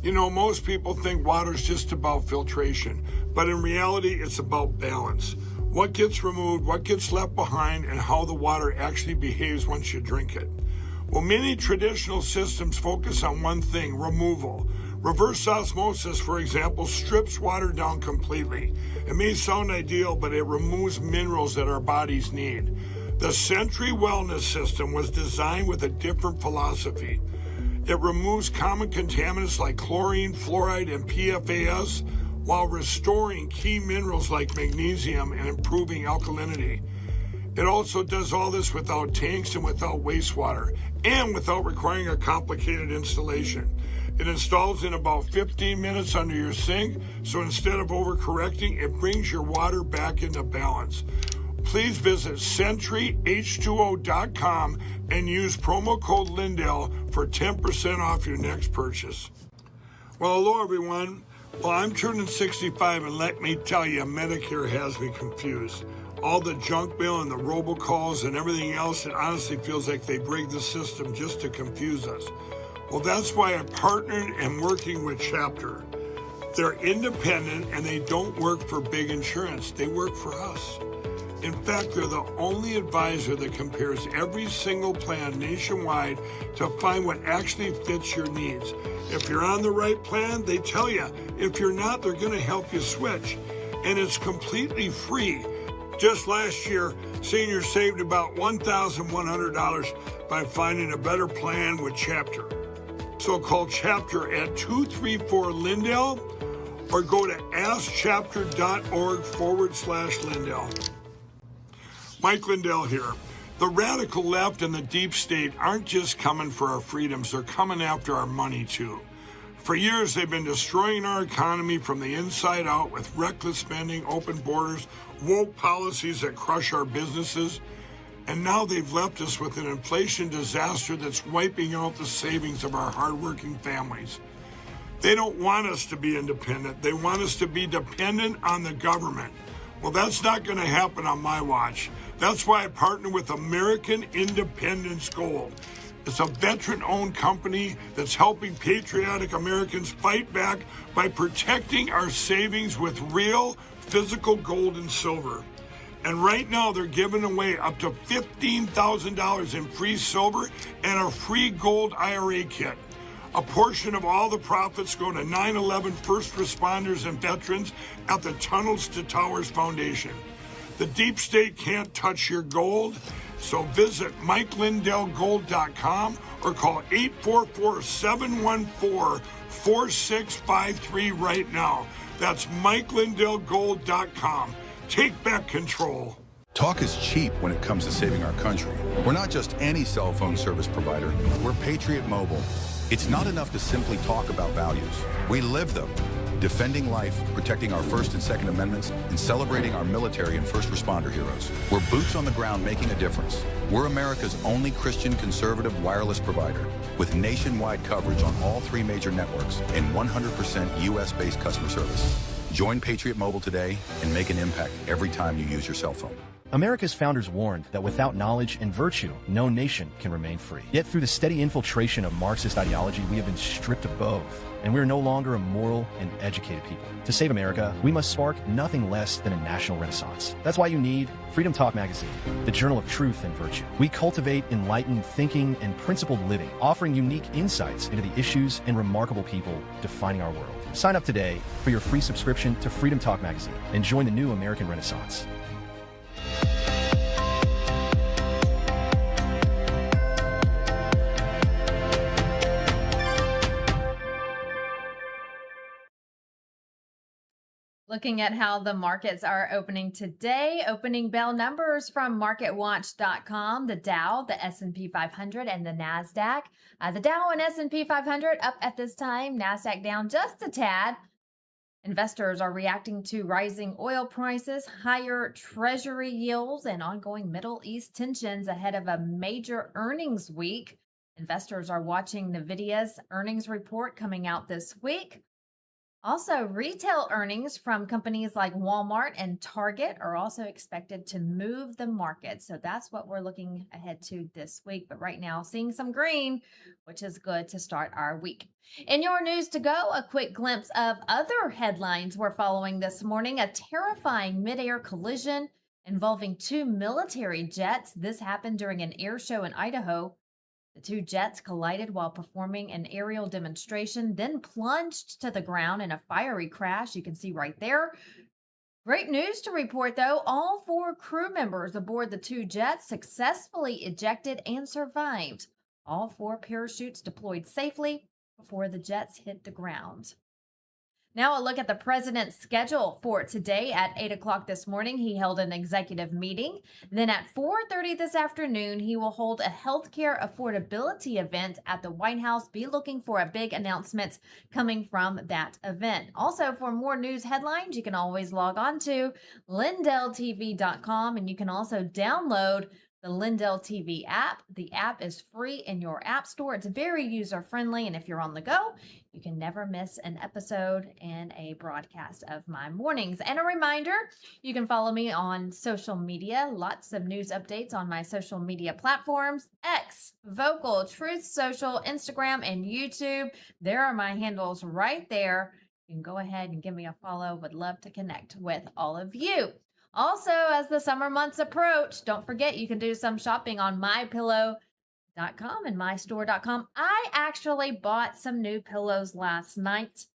You know, most people think water's just about filtration, but in reality, it's about balance. What gets removed, what gets left behind, and how the water actually behaves once you drink it. Well, many traditional systems focus on one thing: removal. Reverse osmosis, for example, strips water down completely. It may sound ideal, but it removes minerals that our bodies need. The Century Wellness System was designed with a different philosophy. It removes common contaminants like chlorine, fluoride, and PFAS while restoring key minerals like magnesium and improving alkalinity. It also does all this without tanks and without wastewater, and without requiring a complicated installation. It installs in about 15 minutes under your sink, so instead of overcorrecting, it brings your water back into balance. Please visit CenturyH2O.com and use promo code Lindell for 10% off your next purchase. Well, hello everyone. Well, I'm turning 65, and let me tell you, Medicare has me confused. All the junk mail and the robocalls and everything else, it honestly feels like they rigged the system just to confuse us. Well, that's why I partnered and working with Chapter. They're independent and they don't work for big insurance. They work for us. In fact, they're the only advisor that compares every single plan nationwide to find what actually fits your needs. If you're on the right plan, they tell you. If you're not, they're going to help you switch. And it's completely free. Just last year, seniors saved about $1,100 by finding a better plan with Chapter. So call Chapter at 234-LINDELL or go to askchapter.org/Lindell. Mike Lindell here. The radical left and the deep state aren't just coming for our freedoms, they're coming after our money too. For years, they've been destroying our economy from the inside out with reckless spending, open borders, woke policies that crush our businesses, and now they've left us with an inflation disaster that's wiping out the savings of our hardworking families. They don't want us to be independent. They want us to be dependent on the government. Well, that's not going to happen on my watch. That's why I partner with American Independence Gold. It's a veteran-owned company that's helping patriotic Americans fight back by protecting our savings with real physical gold and silver. And right now, they're giving away up to $15,000 in free silver and a free gold IRA kit. A portion of all the profits go to 9/11 first responders and veterans at the Tunnels to Towers Foundation. The deep state can't touch your gold, so visit MikeLindellGold.com or call 844-714-4653 right now. That's MikeLindellGold.com. Take back control. Talk is cheap when it comes to saving our country. We're not just any cell phone service provider. We're Patriot Mobile. It's not enough to simply talk about values. We live them. defending life, protecting our First and Second Amendments, and celebrating our military and first responder heroes. We're boots on the ground making a difference. We're America's only Christian conservative wireless provider with nationwide coverage on all 3 major networks and 100% U.S.-based customer service. Join Patriot Mobile today and make an impact every time you use your cell phone. America's founders warned that without knowledge and virtue, no nation can remain free. Yet through the steady infiltration of Marxist ideology, we have been stripped of both, and we are no longer a moral and educated people. To save America, we must spark nothing less than a national renaissance. That's why you need Freedom Talk Magazine, the journal of truth and virtue. We cultivate enlightened thinking and principled living, offering unique insights into the issues and remarkable people defining our world. Sign up today for your free subscription to Freedom Talk Magazine and join the new American Renaissance. Looking at how the markets are opening today, opening bell numbers from MarketWatch.com, the Dow, the S&P 500, and the NASDAQ. The Dow and S&P 500 up at this time, NASDAQ down just a tad. Investors are reacting to rising oil prices, higher treasury yields, and ongoing Middle East tensions ahead of a major earnings week. Investors are watching NVIDIA's earnings report coming out this week. Also, retail earnings from companies like Walmart and Target are also expected to move the market. So that's what we're looking ahead to this week. But right now, seeing some green, which is good to start our week. In your news to go, a quick glimpse of other headlines we're following this morning. A terrifying midair collision involving 2 military jets. This happened during an air show in Idaho. The 2 jets collided while performing an aerial demonstration, then plunged to the ground in a fiery crash. You can see right there. Great news to report, though. All 4 crew members aboard the 2 jets successfully ejected and survived. All 4 parachutes deployed safely before the jets hit the ground. Now a look at the president's schedule for today. At 8 o'clock this morning, he held an executive meeting. Then at 4:30 this afternoon, he will hold a healthcare affordability event at the White House. Be looking for a big announcement coming from that event. Also, for more news headlines, you can always log on to LINDELLTV.com, and you can also download the LINDELLTV app. The app is free in your app store. It's very user-friendly, and if you're on the go, you can never miss an episode and a broadcast of my mornings. And a reminder, you can follow me on social media. Lots of news updates on my social media platforms: X, Vocal, Truth Social, Instagram, and YouTube. There are my handles right there. You can go ahead and give me a follow. Would love to connect with all of you. Also, as the summer months approach, don't forget you can do some shopping on mypillow.com and mystore.com. I actually bought some new pillows last night.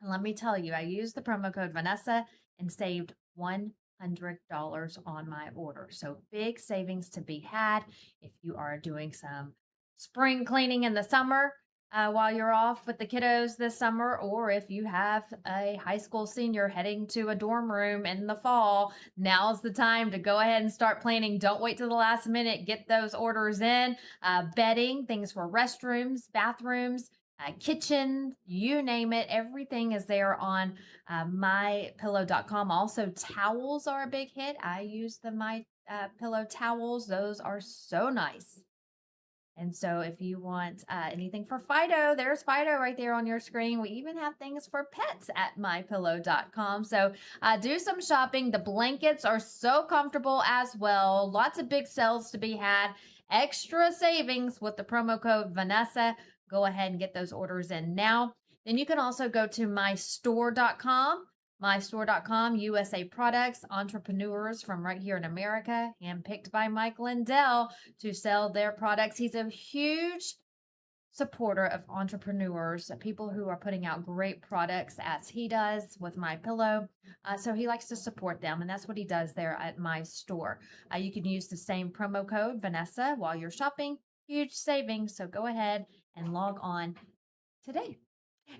And let me tell you, I used the promo code Vanessa and saved $100 on my order. So big savings to be had if you are doing some spring cleaning in the summer. While you're off with the kiddos this summer, or if you have a high school senior heading to a dorm room in the fall, now's the time to go ahead and start planning. Don't wait till the last minute. Get those orders in. Bedding, things for restrooms, bathrooms, kitchen, you name it. Everything is there on mypillow.com. Also, towels are a big hit. I use the MyPillow towels. Those are so nice. And so if you want anything for Fido, there's Fido right there on your screen. We even have things for pets at mypillow.com. So do some shopping. The blankets are so comfortable as well. Lots of big sales to be had. Extra savings with the promo code Vanessa. Go ahead and get those orders in now. Then you can also go to mystore.com. mystore.com, USA products, entrepreneurs from right here in America, handpicked by Mike Lindell to sell their products. He's a huge supporter of entrepreneurs, people who are putting out great products as he does with MyPillow. So he likes to support them, and that's what he does there at My Store. You can use the same promo code Vanessa while you're shopping. Huge savings, so go ahead and log on today.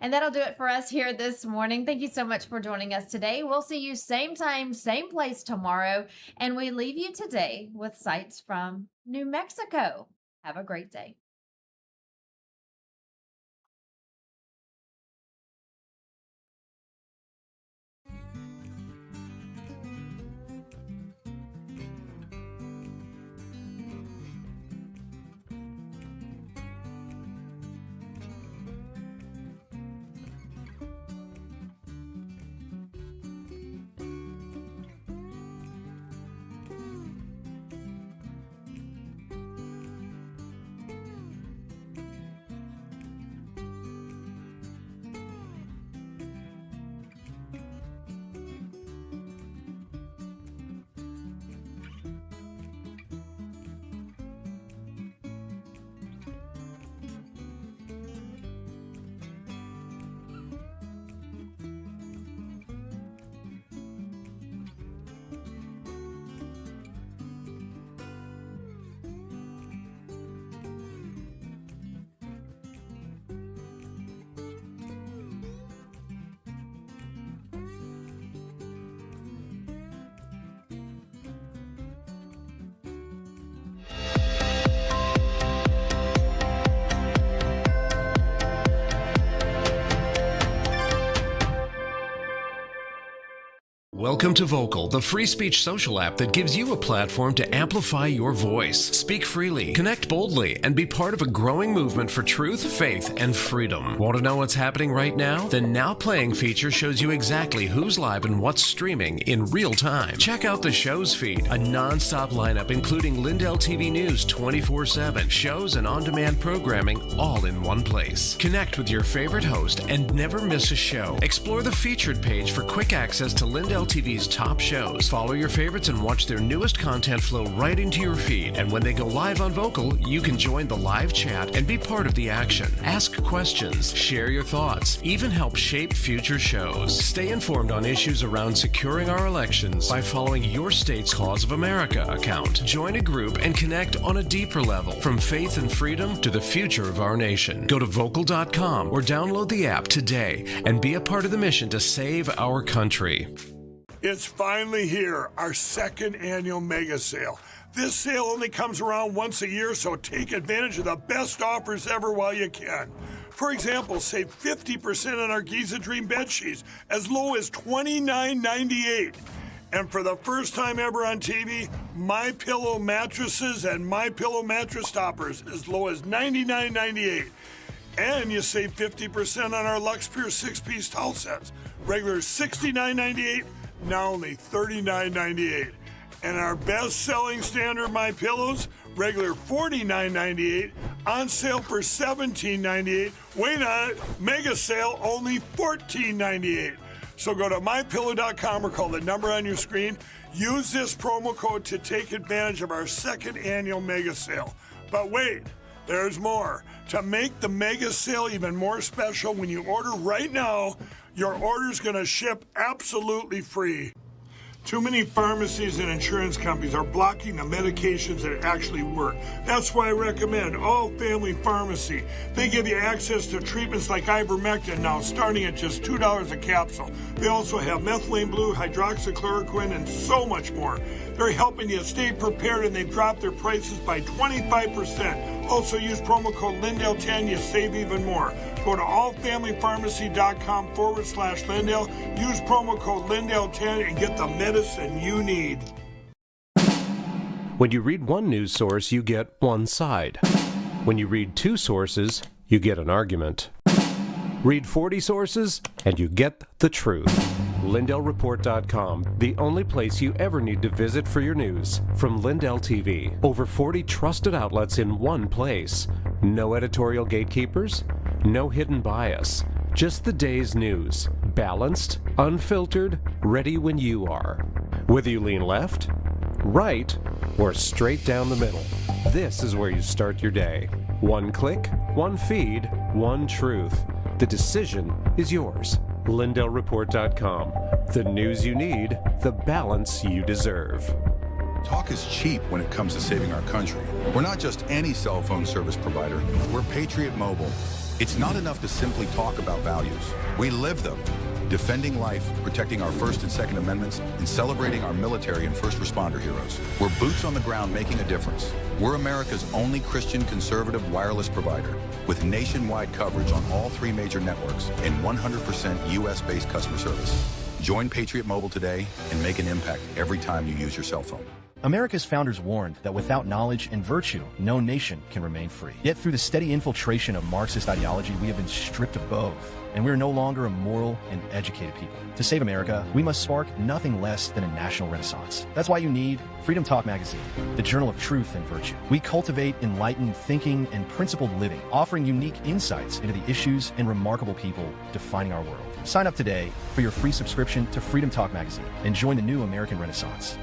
And that'll do it for us here this morning. Thank you so much for joining us today. We'll see you same time, same place tomorrow. And we leave you today with sights from New Mexico. Have a great day. Welcome to Vocal, the free speech social app that gives you a platform to amplify your voice. Speak freely, connect boldly, and be part of a growing movement for truth, faith, and freedom. Want to know what's happening right now? The Now Playing feature shows you exactly who's live and what's streaming in real time. Check out the show's feed, a non-stop lineup including LINDELLTV News 24/7, shows and on-demand programming all in one place. Connect with your favorite host and never miss a show. Explore the featured page for quick access to LINDELLTV's top shows. Follow your favorites and watch their newest content flow right into your feed. And when they go live on Vocal, you can join the live chat and be part of the action. Ask questions, share your thoughts, even help shape future shows. Stay informed on issues around securing our elections by following your state's Cause of America account. Join a group and connect on a deeper level, from faith and freedom to the future of our nation. Go to vocal.com or download the app today and be a part of the mission to save our country. It's finally here, our second annual mega sale. This sale only comes around once a year, so take advantage of the best offers ever while you can. For example, save 50% on our Giza Dream bed sheets, as low as $29.98. And for the first time ever on TV, MyPillow mattresses and MyPillow mattress toppers, as low as $99.98. And you save 50% on our Lux Pure 6-piece towel sets. Regular $69.98, now only $39.98. And our best-selling standard MyPillows, regular $49.98, on sale for $17.98. Wait on it, mega sale, only $14.98. So go to mypillow.com or call the number on your screen. Use this promo code to take advantage of our second annual mega sale. But wait, there's more. To make the mega sale even more special, when you order right now, your order's going to ship absolutely free. Too many pharmacies and insurance companies are blocking the medications that actually work. That's why I recommend All Family Pharmacy. They give you access to treatments like ivermectin now, starting at just $2 a capsule. They also have methylene blue, hydroxychloroquine, and so much more. They're helping you stay prepared, and they've dropped their prices by 25%. Also use promo code LINDELL10, you save even more. Go to allfamilypharmacy.com/Lindell. Use promo code LINDELL10 and get the medicine you need. When you read one news source, you get one side. When you read two sources, you get an argument. Read 40 sources, and you get the truth. LindellReport.com, the only place you ever need to visit for your news. From LINDELLTV, over 40 trusted outlets in one place. No editorial gatekeepers, no hidden bias. Just the day's news. Balanced, unfiltered, ready when you are. Whether you lean left, right, or straight down the middle, this is where you start your day. One click, one feed, one truth. The decision is yours. LindellReport.com. The news you need, the balance you deserve. Talk is cheap when it comes to saving our country. We're not just any cell phone service provider. We're Patriot Mobile. It's not enough to simply talk about values. We live them. Defending life, protecting our First and Second Amendments, and celebrating our military and first responder heroes. We're boots on the ground making a difference. We're America's only Christian conservative wireless provider with nationwide coverage on all 3 major networks and 100% U.S.-based customer service. Join Patriot Mobile today and make an impact every time you use your cell phone. America's founders warned that without knowledge and virtue, no nation can remain free. Yet through the steady infiltration of Marxist ideology, we have been stripped of both, and we are no longer a moral and educated people. To save America, we must spark nothing less than a national renaissance. That's why you need Freedom Talk Magazine, the journal of truth and virtue. We cultivate enlightened thinking and principled living, offering unique insights into the issues and remarkable people defining our world. Sign up today for your free subscription to Freedom Talk Magazine and join the new American Renaissance.